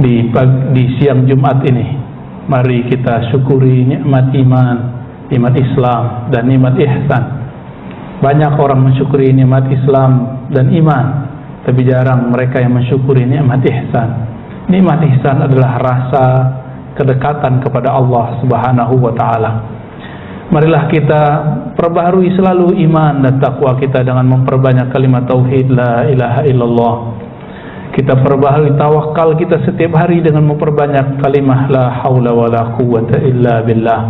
di siang Jumat ini, mari kita syukuri nikmat iman, nikmat Islam, dan nikmat ihsan. Banyak orang mensyukuri nikmat Islam dan iman, tapi jarang mereka yang mensyukuri nikmat ihsan. Nikmat ihsan adalah rasa kedekatan kepada Allah Subhanahu wa Ta'ala. Marilah kita perbaharui selalu iman dan takwa kita dengan memperbanyak kalimat tauhid la ilaha illallah. Kita perbaharui tawakal kita setiap hari dengan memperbanyak kalimat la haula wala quwwata illa billah.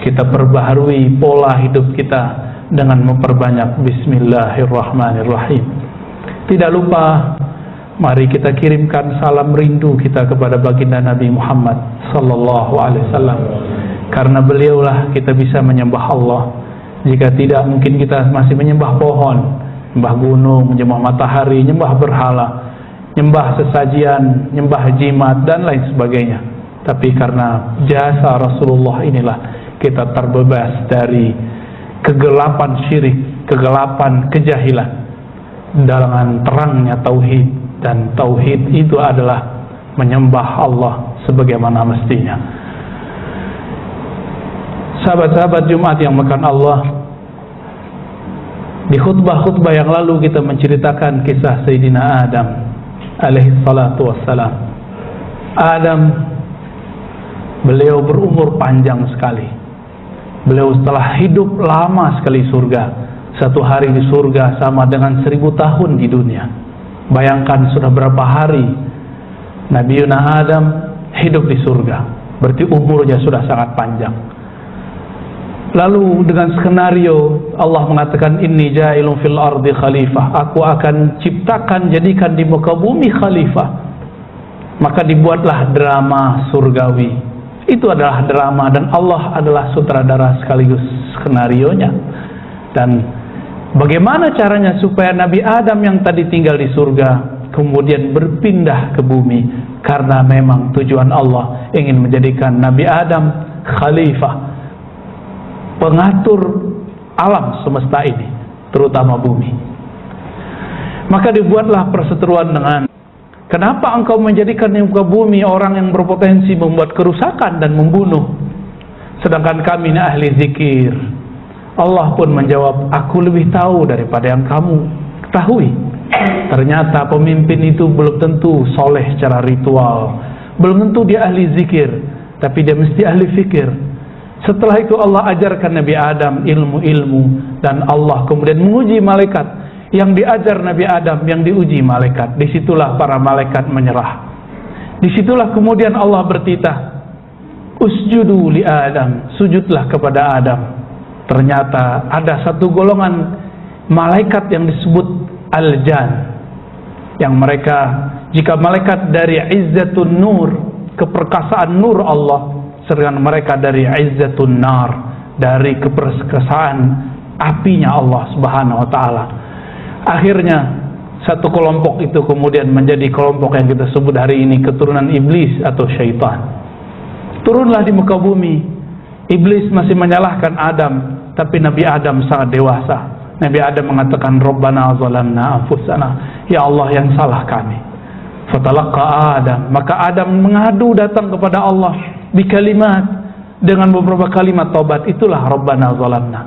Kita perbaharui pola hidup kita dengan memperbanyak bismillahirrahmanirrahim. Tidak lupa, mari kita kirimkan salam rindu kita kepada baginda Nabi Muhammad sallallahu alaihi wasallam. Karena beliaulah kita bisa menyembah Allah. Jika tidak, mungkin kita masih menyembah pohon, menyembah gunung, menyembah matahari, menyembah berhala, nyembah sesajian, nyembah jimat, dan lain sebagainya. Tapi karena jasa Rasulullah inilah kita terbebas dari kegelapan syirik, kegelapan kejahilan, dengan terangnya tauhid. Dan tauhid itu adalah menyembah Allah sebagaimana mestinya. Sahabat-sahabat Jumat yang makan Allah, di khutbah-khutbah yang lalu kita menceritakan kisah Sayyidina Adam alaihi salatu wassalam. Adam, beliau berumur panjang sekali. Beliau setelah hidup lama sekali surga. Satu hari di surga sama dengan 1000 tahun di dunia. Bayangkan sudah berapa hari Nabi Adam hidup di surga. Berarti umurnya sudah sangat panjang. Lalu dengan skenario Allah mengatakan inni ja'ilun fil ardi khalifah, aku akan ciptakan, jadikan di muka bumi khalifah. Maka dibuatlah drama surgawi. Itu adalah drama dan Allah adalah sutradara sekaligus skenarionya. Dan bagaimana caranya supaya Nabi Adam yang tadi tinggal di surga kemudian berpindah ke bumi? Karena memang tujuan Allah ingin menjadikan Nabi Adam khalifah, pengatur alam semesta ini, terutama bumi. Maka dibuatlah perseteruan dengan, kenapa engkau menjadikan di muka bumi orang yang berpotensi membuat kerusakan dan membunuh, sedangkan kami ini ahli zikir? Allah pun menjawab, aku lebih tahu daripada yang kamu ketahui. Ternyata pemimpin itu belum tentu soleh secara ritual, belum tentu dia ahli zikir, tapi dia mesti ahli fikir. Setelah itu Allah ajarkan Nabi Adam ilmu-ilmu, dan Allah kemudian menguji malaikat. Yang diajar Nabi Adam, yang diuji malaikat. Disitulah para malaikat menyerah. Disitulah kemudian Allah bertitah, usjudu li Adam, sujudlah kepada Adam. Ternyata ada satu golongan malaikat yang disebut Al-Jan, yang mereka, jika malaikat dari Izzatun Nur, keperkasaan nur Allah, sedangkan mereka dari Izzatun Nar, dari keperkasaan apinya Allah Subhanahu wa Ta'ala. Akhirnya satu kelompok itu kemudian menjadi kelompok yang kita sebut hari ini keturunan iblis atau syaitan. Turunlah di muka bumi. Iblis masih menyalahkan Adam, tapi Nabi Adam sangat dewasa. Nabi Adam mengatakan, Rabbana zalamna anfusana, ya Allah yang salah kami. Fatalaqa Adam, maka Adam mengadu datang kepada Allah di kalimat, dengan beberapa kalimat taubat. Itulah Rabbana zalamna,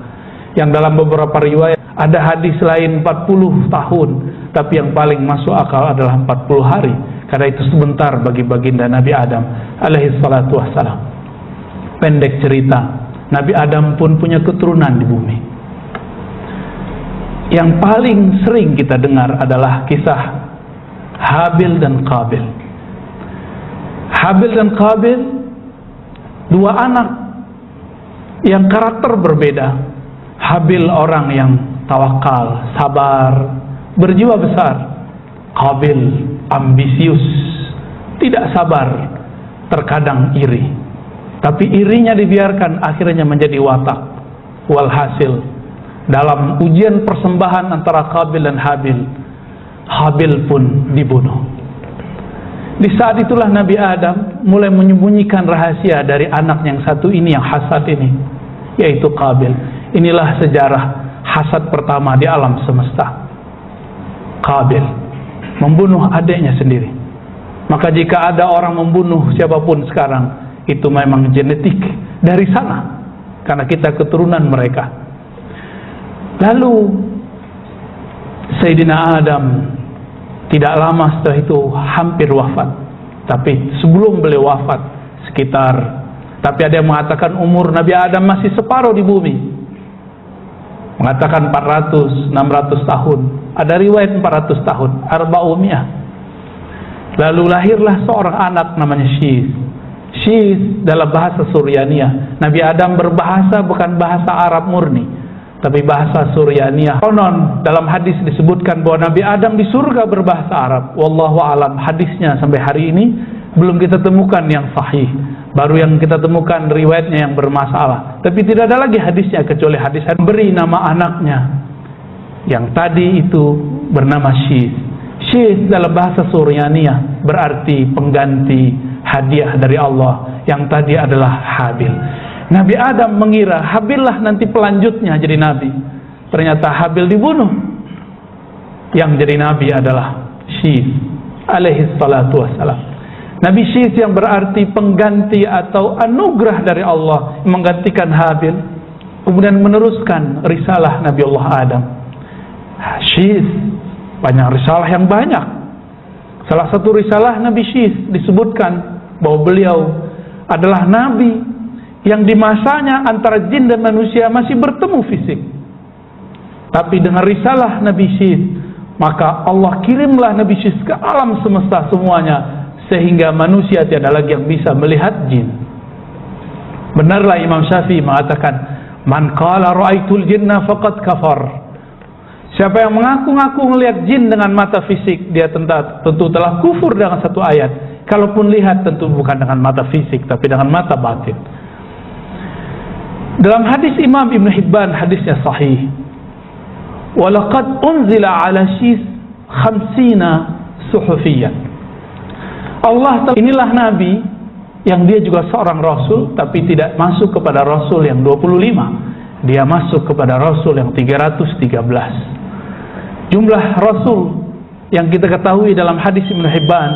yang dalam beberapa riwayat ada hadis lain 40 tahun, tapi yang paling masuk akal adalah 40 hari, karena itu sebentar bagi baginda Nabi Adam alaihi salatu wassalam. Pendek cerita, Nabi Adam pun punya keturunan di bumi. Yang paling sering kita dengar adalah kisah Habil dan Qabil. Habil dan Qabil, dua anak yang karakter berbeda. Habil orang yang tawakal, sabar, berjiwa besar. Qabil ambisius, tidak sabar, terkadang iri. Tapi irinya dibiarkan, akhirnya menjadi watak. Walhasil, dalam ujian persembahan antara Qabil dan Habil, Habil pun dibunuh. Di saat itulah Nabi Adam mulai menyembunyikan rahasia dari anak yang satu ini, yang hasad ini, yaitu Qabil. Inilah sejarah hasad pertama di alam semesta. Qabil membunuh adiknya sendiri. Maka jika ada orang membunuh siapapun sekarang, itu memang genetik dari sana, karena kita keturunan mereka. Lalu Sayyidina Adam tidak lama setelah itu hampir wafat. Tapi sebelum beliau wafat tapi ada yang mengatakan umur Nabi Adam masih separuh di bumi, mengatakan 400, 600 tahun. Ada riwayat 400 tahun, arba'umiyah. Lalu lahirlah seorang anak namanya Syis. Syis dalam bahasa Suryaniyah. Nabi Adam berbahasa bukan bahasa Arab murni, tapi bahasa Suryaniyah. Konon dalam hadis disebutkan bahwa Nabi Adam di surga berbahasa Arab. Wallahu alam, hadisnya sampai hari ini belum kita temukan yang sahih. Baru yang kita temukan riwayatnya yang bermasalah. Tapi tidak ada lagi hadisnya kecuali hadis yang beri nama anaknya yang tadi itu bernama Syis. Syis dalam bahasa Suryaniyah berarti pengganti hadiah dari Allah, yang tadi adalah Habil. Nabi Adam mengira Habillah nanti pelanjutnya jadi nabi. Ternyata Habil dibunuh. Yang jadi nabi adalah Syis alaihi salatu wassalam. Nabi Syis yang berarti pengganti atau anugerah dari Allah, menggantikan Habil, kemudian meneruskan risalah Nabi Allah Adam. Syis banyak risalah yang banyak. Salah satu risalah Nabi Syis disebutkan bahwa beliau adalah nabi yang di masanya antara jin dan manusia masih bertemu fisik. Tapi dengan risalah Nabi Syis, maka Allah kirimlah Nabi Syis ke alam semesta semuanya, sehingga manusia tiada lagi yang bisa melihat jin. Benarlah Imam Syafi'i mengatakan, man qala ra'aitul jinna faqad kafar. Siapa yang mengaku-ngaku melihat jin dengan mata fisik, dia tentu telah kufur dengan satu ayat. Kalaupun lihat tentu bukan dengan mata fisik, tapi dengan mata batin. Dalam hadis Imam Ibn Hibban, hadisnya sahih, walaqad unzila ala Syis 50 suhufiyan. Allah, inilah nabi yang dia juga seorang rasul, tapi tidak masuk kepada rasul yang 25. Dia masuk kepada rasul yang 313. Jumlah rasul yang kita ketahui dalam hadis Ibn Hibban,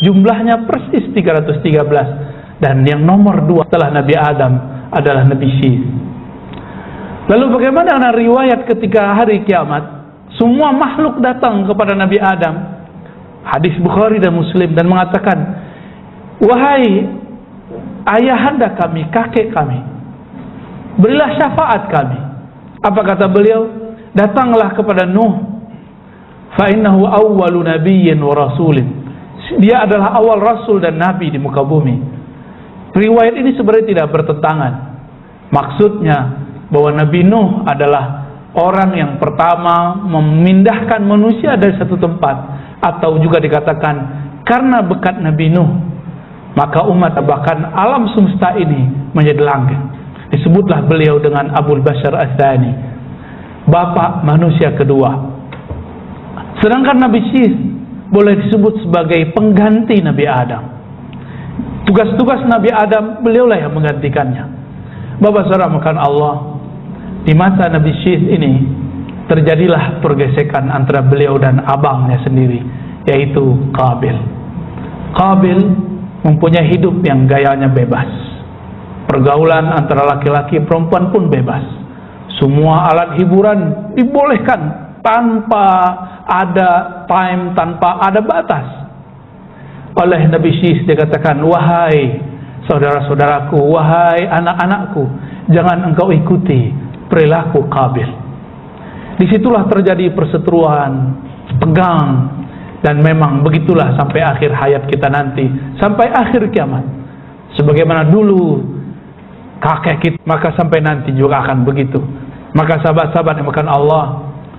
jumlahnya persis 313. Dan yang nomor 2 setelah Nabi Adam adalah Nabi Syis. Lalu bagaimana dengan riwayat ketika hari kiamat semua makhluk datang kepada Nabi Adam, hadis Bukhari dan Muslim, dan mengatakan, wahai ayahanda kami, kakek kami, berilah syafaat kami. Apa kata beliau? Datanglah kepada Nuh, fa innahu awwalu nabiyyin wa rasulin. Dia adalah awal rasul dan nabi di muka bumi. Riwayat ini sebenarnya tidak bertentangan. Maksudnya bahwa Nabi Nuh adalah orang yang pertama memindahkan manusia dari satu tempat, atau juga dikatakan karena berkat Nabi Nuh maka umat bahkan alam semesta ini menjadi langgeng. Disebutlah beliau dengan Abul Bashar Ats-Tsani, bapak manusia kedua. Sedangkan Nabi Syis boleh disebut sebagai pengganti Nabi Adam. Tugas-tugas Nabi Adam beliaulah yang menggantikannya. Bapak saudara makan Allah, di masa Nabi Syis ini terjadilah pergesekan antara beliau dan abangnya sendiri, yaitu Qabil. Qabil mempunyai hidup yang gayanya bebas. Pergaulan antara laki-laki perempuan pun bebas. Semua alat hiburan dibolehkan tanpa ada time, tanpa ada batas. Oleh Nabi Syis dikatakan, wahai saudara-saudaraku, wahai anak-anakku, jangan engkau ikuti perilaku Qabil. Disitulah terjadi perseteruan, pegang, dan memang begitulah sampai akhir hayat kita nanti, sampai akhir kiamat. Sebagaimana dulu kakek kita, maka sampai nanti juga akan begitu. Maka sahabat-sahabat yang makan Allah,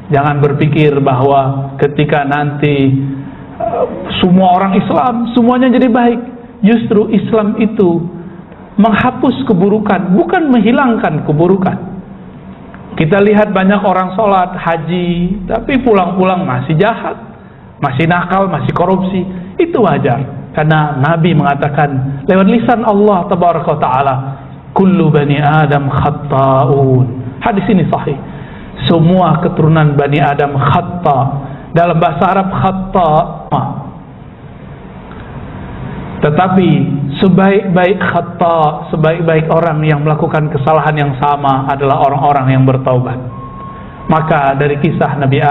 jangan berpikir bahwa ketika nanti semua orang Islam semuanya jadi baik. Justru Islam itu menghapus keburukan, bukan menghilangkan keburukan. Kita lihat banyak orang sholat, haji, tapi pulang-pulang masih jahat, masih nakal, masih korupsi. Itu wajar, karena Nabi mengatakan lewat lisan Allah Tabaraka wa Ta'ala, kullu bani Adam khatta'un. Hadis ini sahih. Semua keturunan Bani Adam khata. Dalam bahasa Arab khata Tetapi sebaik-baik khata, sebaik-baik orang yang melakukan kesalahan yang sama adalah orang-orang yang bertaubat. Maka dari kisah Nabi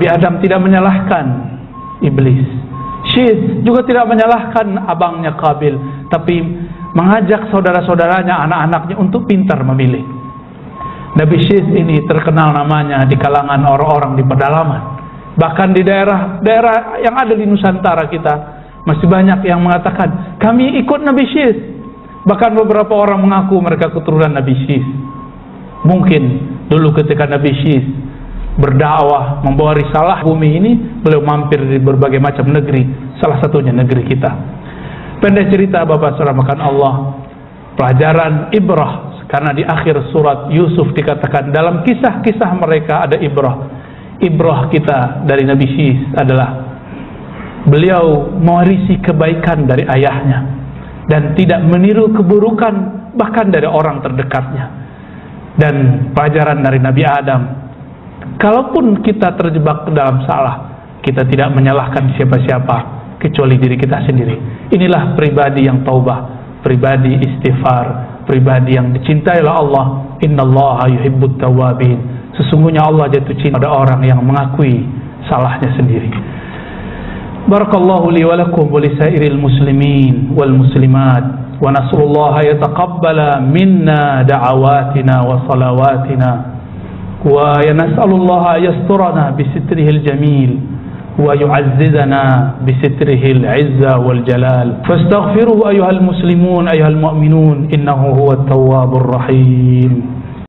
Adam tidak menyalahkan iblis. Syith juga tidak menyalahkan abangnya Qabil, tapi mengajak saudara-saudaranya, anak-anaknya untuk pintar memilih. Nabi Syith ini terkenal namanya di kalangan orang-orang di pedalaman. Bahkan di daerah yang ada di Nusantara kita masih banyak yang mengatakan kami ikut Nabi Syith. Bahkan beberapa orang mengaku mereka keturunan Nabi Syith. Mungkin dulu ketika Nabi Syith berdakwah membawa risalah bumi ini, beliau mampir di berbagai macam negeri, salah satunya negeri kita. Pendek cerita Bapak seramakan Allah, pelajaran ibrah, karena di akhir surat Yusuf dikatakan dalam kisah-kisah mereka ada ibrah. Ibrah kita dari Nabi Syith adalah beliau mewarisi kebaikan dari ayahnya dan tidak meniru keburukan bahkan dari orang terdekatnya. Dan pelajaran dari Nabi Adam, kalaupun kita terjebak ke dalam salah, kita tidak menyalahkan siapa-siapa kecuali diri kita sendiri. Inilah pribadi yang taubah, pribadi istighfar, pribadi yang dicintai oleh Allah. Innallaha yuhibbut tawwabin. Sesungguhnya Allah jatuh cinta pada orang yang mengakui salahnya sendiri. Barakallahu li wa lakum wa lisairil muslimin wal muslimat. ونسأل الله يتقبل منا دعواتنا وصلواتنا ونسأل الله يسترنا بستره الجميل ويعززنا بستره العز والجلال فاستغفروا أيها المسلمون أيها المؤمنون إنه هو التواب الرحيم.